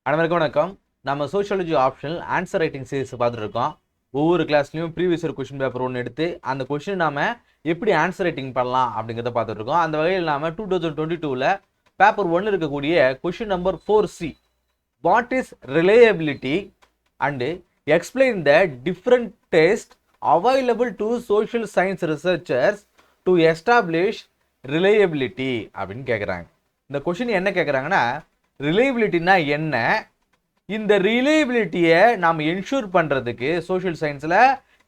அனைவருக்கும் வணக்கம். நம்ம sociology optional answer writing series பார்த்துட்டு இருக்கோம். ஒவ்வொரு கிளாஸ்லையும் ப்ரீவியஸ் இயர் கொஸ்டின் பேப்பர் ஒன்று எடுத்து அந்த கொஸ்டின் நாம எப்படி ஆன்சர் ரைட்டிங் பண்ணலாம் அப்படிங்கிறத பார்த்துட்டு இருக்கோம். அந்த வகையில் நாம 2022ல் பேப்பர் 1 இருக்கக்கூடிய question number 4C, what is reliability and explain the different test available to social science researchers to establish reliability அப்படின்னு கேட்குறாங்க. இந்த கொஸ்டின் என்ன கேட்குறாங்கன்னா, ரிலையபிலிட்டினா என்ன, இந்த ரிலையபிலிட்டியை நாம் என்ஷூர் பண்ணுறதுக்கு சோஷியல் சயின்ஸில்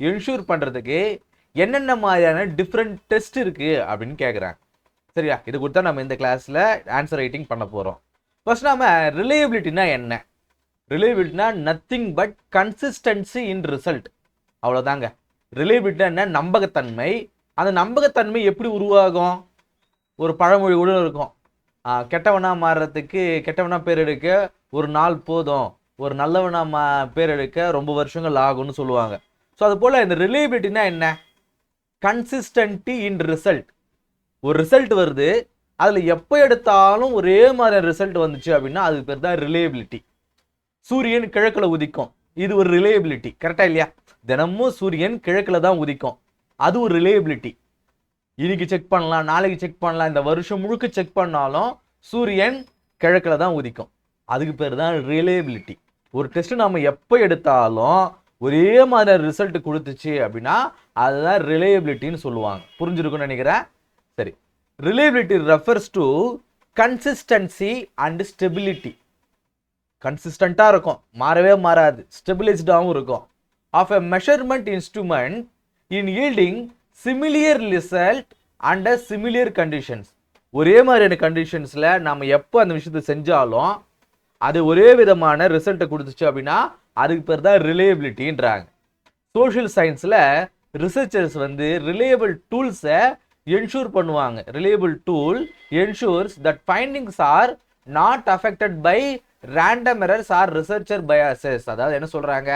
என்ஷூர் பண்ணுறதுக்கு என்னென்ன மாதிரியான டிஃப்ரெண்ட் டெஸ்ட் இருக்குது அப்படின்னு கேட்குறாங்க. சரியா, இது கொடுத்தா நம்ம இந்த கிளாஸில் ஆன்சர் ரைட்டிங் பண்ண போகிறோம். ஃபர்ஸ்ட் நாம ரிலையபிலிட்டினா என்ன? ரிலையபிலிட்டினா nothing but consistency in result, அவ்வளோதாங்க. ரிலையபிலிட்டினா என்ன? நம்பகத்தன்மை. அந்த நம்பகத்தன்மை எப்படி உருவாகும்? ஒரு பழமொழி கூட இருக்கும், கெட்டவனா மாறுறதுக்கு கெட்டவனா பேர் எடுக்க ஒரு நாள் போதும், ஒரு நல்லவனா பேர் எடுக்க ரொம்ப வருஷங்கள் ஆகும்னு சொல்லுவாங்க. ஸோ அது போல் இந்த ரிலையபிலிட்டினா என்ன? கன்சிஸ்டன்டி இன் ரிசல்ட். ஒரு ரிசல்ட் வருது, அதில் எப்போ எடுத்தாலும் ஒரே மாதிரி ரிசல்ட் வந்துச்சு அப்படின்னா அதுக்கு பேர் தான் ரிலையபிலிட்டி. சூரியன் கிழக்கில் உதிக்கும், இது ஒரு ரிலையபிலிட்டி. கரெக்டா இல்லையா? தினமும் சூரியன் கிழக்கில் தான் உதிக்கும், அது ஒரு ரிலையபிலிட்டி. இன்னைக்கு செக் பண்ணலாம், நாளைக்கு செக் பண்ணலாம், இந்த வருஷம் முழுக்க செக் பண்ணாலும் சூரியன் கிழக்கில் தான் உதிக்கும், அதுக்கு பேர் தான் ரிலையபிலிட்டி. ஒரு டெஸ்ட் நம்ம எப்போ எடுத்தாலும் ஒரே மாதிரி ரிசல்ட் கொடுத்துச்சு அப்படின்னா அதுதான் ரிலையபிலிட்டின்னு சொல்லுவாங்க. புரிஞ்சிருக்கும்னு நினைக்கிறேன். சரி, reliability refers to consistency and stability. கன்சிஸ்டண்ட்டாக இருக்கும், மாறவே மாறாது, ஸ்டெபிலைஸ்டாகவும் இருக்கும். Of a measurement instrument in yielding similar result under similar conditions. ஒரே மாதிரியான கண்டிஷன்ஸில் நம்ம எப்போ அந்த விஷயத்தை செஞ்சாலும் அது ஒரே விதமான ரிசல்ட்டை கொடுத்துச்சு அப்படின்னா அதுக்கு பேர் தான் ரிலையபிலிட்டின்றாங்க. சோஷியல் சயின்ஸில் ரிசர்ச்சர்ஸ் வந்து ரிலையபிள் டூல்ஸை என்ஷூர் பண்ணுவாங்க. Reliable tool ensures that findings are not affected by random errors or researcher biases. அதாவது என்ன சொல்கிறாங்க,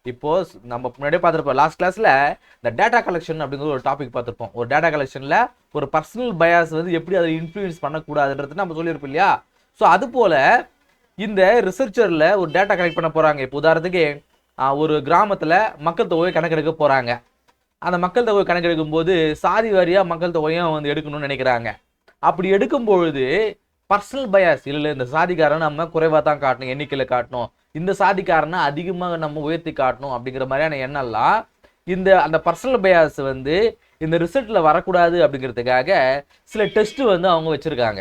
இப்போ நம்ம முன்னாடியே பார்த்துருப்போம், லாஸ்ட் கிளாஸில் இந்த டேட்டா கலெக்ஷன் அப்படிங்கிற ஒரு டாபிக் பார்த்துருப்போம். ஒரு டேட்டா கலெக்ஷனில் ஒரு பர்சனல் பயாஸ் வந்து எப்படி அதை இன்ஃப்ளூயன்ஸ் பண்ணக்கூடாதுன்றது நம்ம சொல்லியிருப்போம் இல்லையா? ஸோ அது போல் இந்த ரிசர்ச்சரில் ஒரு டேட்டா கலெக்ட் பண்ண போகிறாங்க. இப்போ உதாரணத்துக்கு ஒரு கிராமத்தில் மக்கள் தொகையை கணக்கெடுக்க போகிறாங்க. அந்த மக்கள் தொகை கணக்கெடுக்கும் போது சாதி வாரியாக மக்கள் தொகையும் வந்து எடுக்கணும்னு நினைக்கிறாங்க. அப்படி எடுக்கும் பொழுது பர்சனல் பயாஸ், இல்லை இந்த சாதிக்காரனை நம்ம குறைவாக தான் காட்டணும், எண்ணிக்கையில் காட்டணும், இந்த சாதிக்காரனை அதிகமாக நம்ம உயர்த்தி காட்டணும் அப்படிங்கிற மாதிரியான எண்ணெல்லாம் அந்த பர்சனல் பயாஸ் வந்து இந்த ரிசல்ட்டில் வரக்கூடாது அப்படிங்கிறதுக்காக சில டெஸ்ட் வந்து அவங்க வச்சுருக்காங்க.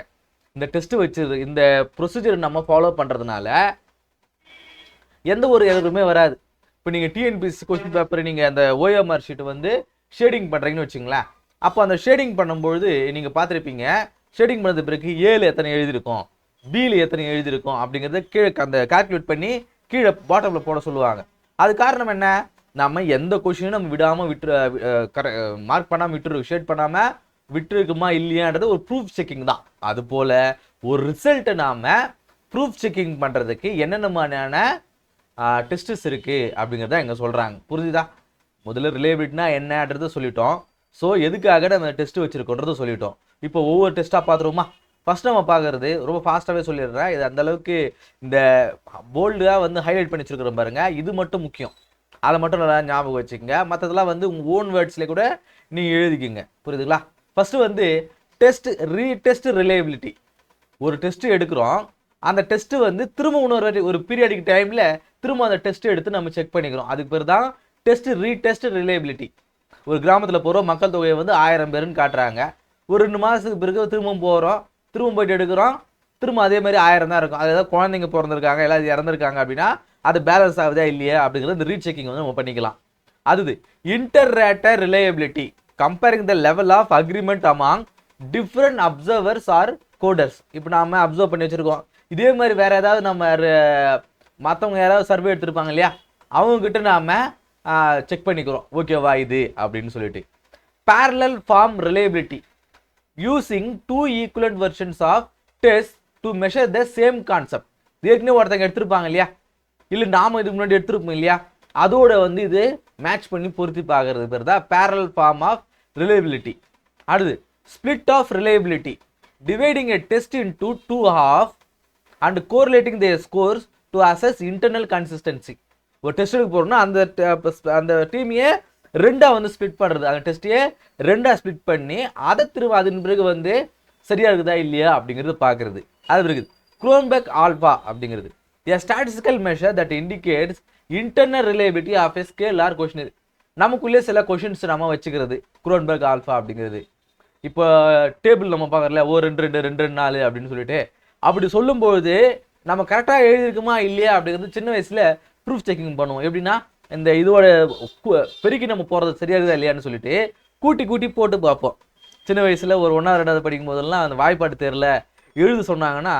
இந்த டெஸ்ட் இந்த ப்ரொசீஜர் நம்ம ஃபாலோ பண்ணுறதுனால எந்த ஒரு எதுவுமே வராது. இப்போ நீங்கள் டிஎன்பிஎஸ்சி கொஸ்டின் பேப்பர் நீங்கள் அந்த ஓஎம்ஆர் ஷீட் வந்து ஷேடிங் பண்ணுறீங்கன்னு வச்சுங்களேன். அப்போ அந்த ஷேடிங் பண்ணும்பொழுது நீங்கள் பார்த்துருப்பீங்க, ஷேடிங் பண்ணது பிறகு ஏல எத்தனை எழுதியிருக்கும், பியில் எத்தனை எழுதியிருக்கும் அப்படிங்கிறத கீழே அந்த கால்குலேட் பண்ணி கீழே பாட்டமில் போட சொல்லுவாங்க. அது காரணம் என்ன? நம்ம எந்த கொஸ்டினும் நம்ம விடாமல் மார்க் பண்ணாமல் ஷேட் பண்ணாமல் விட்டுருக்குமா இல்லையான்றது ஒரு ப்ரூஃப் செக்கிங் தான். அது போல் ஒரு ரிசல்ட்டை நாம் ப்ரூஃப் செக்கிங் பண்ணுறதுக்கு என்னென்ன மாதிரியான டெஸ்டஸ் இருக்குது அப்படிங்கிறத எங்கே சொல்கிறாங்க. புரிஞ்சுதா? முதல்ல ரிலையபிலிட்டினா என்னன்றதை சொல்லிட்டோம். ஸோ எதுக்காக நம்ம டெஸ்ட் வச்சுருக்கோன்றதை சொல்லிட்டோம். இப்போ ஒவ்வொரு டெஸ்ட்டாக பார்த்துருவோமா? ஃபர்ஸ்ட் நம்ம பார்க்குறது ரொம்ப ஃபாஸ்ட்டாகவே சொல்லிடுறேன். இது அந்தளவுக்கு இந்த போல்டாக வந்து ஹைலைட் பண்ணி வச்சுருக்கிறோம் பாருங்க, இது மட்டும் முக்கியம். அதை மட்டும் நல்லா ஞாபகம் வச்சுக்கோங்க. மற்றதெல்லாம் வந்து உங்கள் ஓன் வேர்ட்ஸ்லேயே கூட நீங்கள் எழுதிக்கிங்க. புரியுதுங்களா? ஃபஸ்ட்டு வந்து ரீடெஸ்ட் ரிலையபிலிட்டி. ஒரு டெஸ்ட்டு எடுக்கிறோம், அந்த டெஸ்ட்டு வந்து திரும்ப ஒரு பீரியாடிக் டைமில் திரும்ப அந்த டெஸ்ட்டு எடுத்து நம்ம செக் பண்ணிக்கிறோம். அதுக்கு பேர் தான் ரீடெஸ்ட் ரிலையபிலிட்டி. ஒரு கிராமத்தில் போகிறோம், மக்கள் தொகையை வந்து 1000 பேருன்னு காட்டுறாங்க. ஒரு 2 மாதத்துக்கு பிறகு திரும்ப போகிறோம், திரும்ப போயிட்டு எடுக்கிறோம், திரும்ப அதே மாதிரி 1000 தான் இருக்கும். அது ஏதாவது குழந்தைங்க பிறந்திருக்காங்க, எல்லாரும் இறந்துருக்காங்க அப்படின்னா அது பேலன்ஸ் ஆகுதா இல்லையா அப்படிங்கிறது இந்த ரீசெக்கிங் வந்து நம்ம பண்ணிக்கலாம். அது interrater reliability, comparing the level of agreement among different observers or coders. இப்போ நாம் அப்சர்வ் பண்ணி வச்சுருக்கோம், இதே மாதிரி வேறு ஏதாவது நம்ம மற்றவங்க யாராவது சர்வே எடுத்திருப்பாங்க இல்லையா, அவங்கக்கிட்ட நாம் செக் பண்ணிக்கிறோம், ஓகேவா இது அப்படின்னு சொல்லிட்டு. parallel form reliability, using two equivalent versions of test to measure the same concept. ஏற்கனவே ஒருத்தங்க எடுத்திருப்பாங்க இல்லையா, இல்லை நாம இதுக்கு முன்னாடி எடுத்திருப்போம் இல்லையா, அதோட வந்து இது மேட்ச் பண்ணி பொருத்தி பார்க்கறது பேர் தான் parallel form of reliability. அடுத்து split of reliability, dividing a test into two halves and correlating their scores to assess internal consistency. ஒரு டெஸ்ட்டுக்கு போகிறோம்னா அந்த டீமையே ரெண்டாக வந்து ஸ்ப்ளிட் பண்ணுறது, அந்த டெஸ்ட்டையே ரெண்டாக ஸ்ப்ளிட் பண்ணி அதை திரும்ப அதன் பிறகு வந்து சரியாக இருக்குதா இல்லையா அப்படிங்கிறது பார்க்குறது. அது இருக்குது குரோன்பெக் ஆல்ஃபா அப்படிங்கிறது. A statistical measure that indicates internal reliability of a scale or questionnaire. நமக்குள்ளே சில கொஷின்ஸ் நம்ம வச்சுக்கிறது குரோன்பெர்க் ஆல்ஃபா அப்படிங்கிறது. இப்போ டேபிள் நம்ம பார்க்கறல 1 2 2 2 4 அப்படின்னு சொல்லிட்டு அப்படி சொல்லும்போது நம்ம கரெக்டாக எழுதியிருக்குமா இல்லையா அப்படிங்கிறது சின்ன வயசில் ப்ரூஃப் செக்கிங் பண்ணுவோம். எப்படின்னா இந்த இதோட பெருக்கி நம்ம போகிறது சரியா இருக்குதா இல்லையான்னு சொல்லிட்டு கூட்டி கூட்டி போட்டு பார்ப்போம். சின்ன வயசில் ஒரு 1வது 2வது படிக்கும் போதெல்லாம் அந்த வாய்ப்பாடு தெரியல எழுத சொன்னாங்கன்னா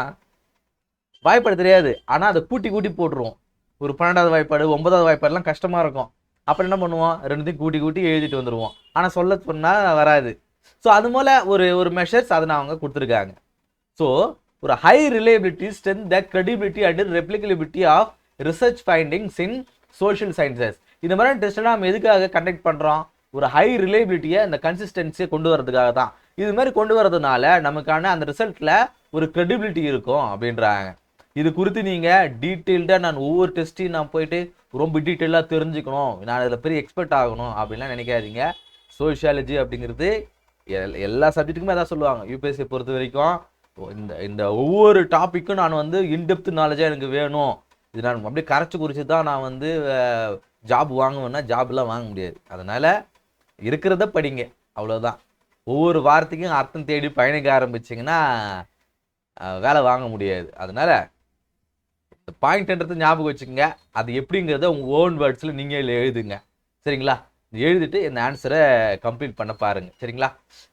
வாய்ப்பாடு தெரியாது, ஆனால் அதை கூட்டி கூட்டி போட்டுருவோம். ஒரு 12வது வாய்ப்பாடு 9வது வாய்ப்பாடுலாம் கஷ்டமாக இருக்கும். அப்புறம் என்ன பண்ணுவோம், ரெண்டுத்தையும் கூட்டி கூட்டி எழுதிட்டு வந்துடுவோம். ஆனால் சொல்ல சொன்னால் வராது. ஸோ அது போல் ஒரு மெஷர்ஸ் அதை அவங்க கொடுத்துருக்காங்க. ஸோ ஒரு high reliability strength the credibility and replicability of research findings in social sciences. இந்த மாதிரி டெஸ்ட்லாம் நம்ம எதுக்காக கண்டக்ட் பண்ணுறோம், ஒரு ஹை ரிலையபிலிட்டியை அந்த கன்சிஸ்டன்சியை கொண்டு வரதுக்காக தான். இது மாதிரி கொண்டு வரதுனால நமக்கான அந்த ரிசல்ட்டில் ஒரு கிரெடிபிலிட்டி இருக்கும் அப்படின்றாங்க. இது குறித்து நீங்கள் டீட்டெயில்டாக நான் ஒவ்வொரு டெஸ்ட்டையும் நான் போயிட்டு ரொம்ப டீட்டெயிலாக தெரிஞ்சுக்கணும், நான் அதில் பெரிய எக்ஸ்பர்ட் ஆகணும் அப்படின்லாம் நினைக்காதீங்க. சோஷியாலஜி அப்படிங்கிறது எல்லா சப்ஜெக்ட்டுக்குமே அதான் சொல்லுவாங்க. யூபிஎஸ்சியை பொறுத்த வரைக்கும் இந்த ஒவ்வொரு டாப்பிக்கும் நான் வந்து இன்டெப்த் நாலேஜாக எனக்கு வேணும், இது நான் அப்படியே கரைச்சி குறித்து தான் நான் வந்து ஜாப் வாங்குவேன்னா ஜாப்லாம் வாங்க முடியாது. அதனால் இருக்கிறத படிங்க, அவ்வளோதான். ஒவ்வொரு வார்த்தைக்கும் அர்த்தம் தேடி பயணிக்க ஆரம்பிச்சிங்கன்னா வேலை வாங்க முடியாது. அதனால் இந்த பாயிண்ட்ன்றது ஞாபகம் வச்சுக்கோங்க. அது எப்படிங்கிறத உங்கள் ஓன் வேர்ட்ஸில் நீங்கள் எழுதுங்க, சரிங்களா? எழுதிட்டு இந்த ஆன்சரை கம்ப்ளீட் பண்ண பாருங்கள், சரிங்களா?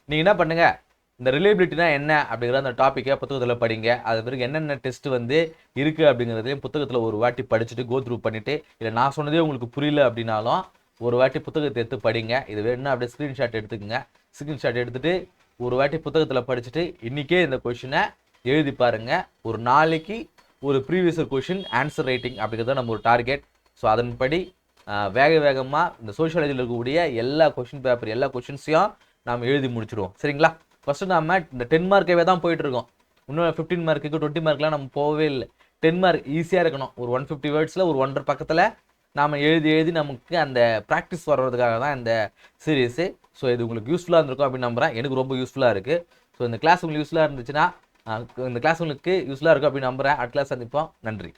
நீங்கள் என்ன பண்ணுங்கள், இந்த ரிலையபிலிட்டினா என்ன அப்படிங்கிற அந்த டாப்பிக்கை புத்தகத்தில் படிங்க. அது பிறகு என்னென்ன டெஸ்ட் வந்து இருக்குது அப்படிங்கிறதையும் புத்தகத்தில் ஒரு வாட்டி படிச்சுட்டு கோ த்ரூ பண்ணிவிட்டு, இல்லை நான் சொன்னதே உங்களுக்கு புரியல அப்படின்னாலும் ஒரு வாட்டி புத்தகத்தை எடுத்து படிங்க. இது வேணும்னா அப்படியே ஸ்க்ரீன்ஷாட் எடுத்துக்கோங்க. ஸ்க்ரீன்ஷாட் எடுத்துகிட்டு ஒரு வாட்டி புத்தகத்தில் படிச்சுட்டு இன்றைக்கே இந்த கொஷினை எழுதி பாருங்கள். ஒரு நாளைக்கு ஒரு ப்ரீவியஸ் கொஷின் ஆன்சர் ரைட்டிங் அப்படிங்கிறது நம்ம ஒரு டார்கெட். ஸோ அதன்படி வேகமாக இந்த சோஷியாலஜியில் இருக்கக்கூடிய எல்லா கொஷின் பேப்பர் எல்லா கொஷின்ஸையும் நாம் எழுதி முடிச்சிடுவோம், சரிங்களா? ஃபஸ்ட்டு நம்ம இந்த 10 மார்க்கவே தான் போயிட்டுருக்கோம். இன்னும் 15 மார்க்குக்கு 20 மார்க்லாம் நம்ம போகவே இல்லை. 10 மார்க் ஈஸியாக இருக்கணும். ஒரு 150 வேர்ட்ஸில் ஒரு 1.5 பக்கத்தில் நாம் எழுதி நமக்கு அந்த ப்ராக்டிஸ் வர்றதுக்காக தான் இந்த சீரீஸு. ஸோ இது உங்களுக்கு யூஸ்ஃபுல்லாக இருந்திருக்கும் அப்படின்னு நம்புகிறேன். எனக்கு ரொம்ப யூஸ்ஃபுல்லாக இருக்குது. ஸோ இந்த கிளாஸ் உங்களுக்கு யூஸ்ஃபுல்லாக இருந்துச்சுன்னா இந்த கிளாஸ் உங்களுக்கு யூஸ்ஃபுல்லாக இருக்கும் அப்படின்னு நம்புகிறேன். அடுத்த கிளாஸ் சந்திப்போம். நன்றி.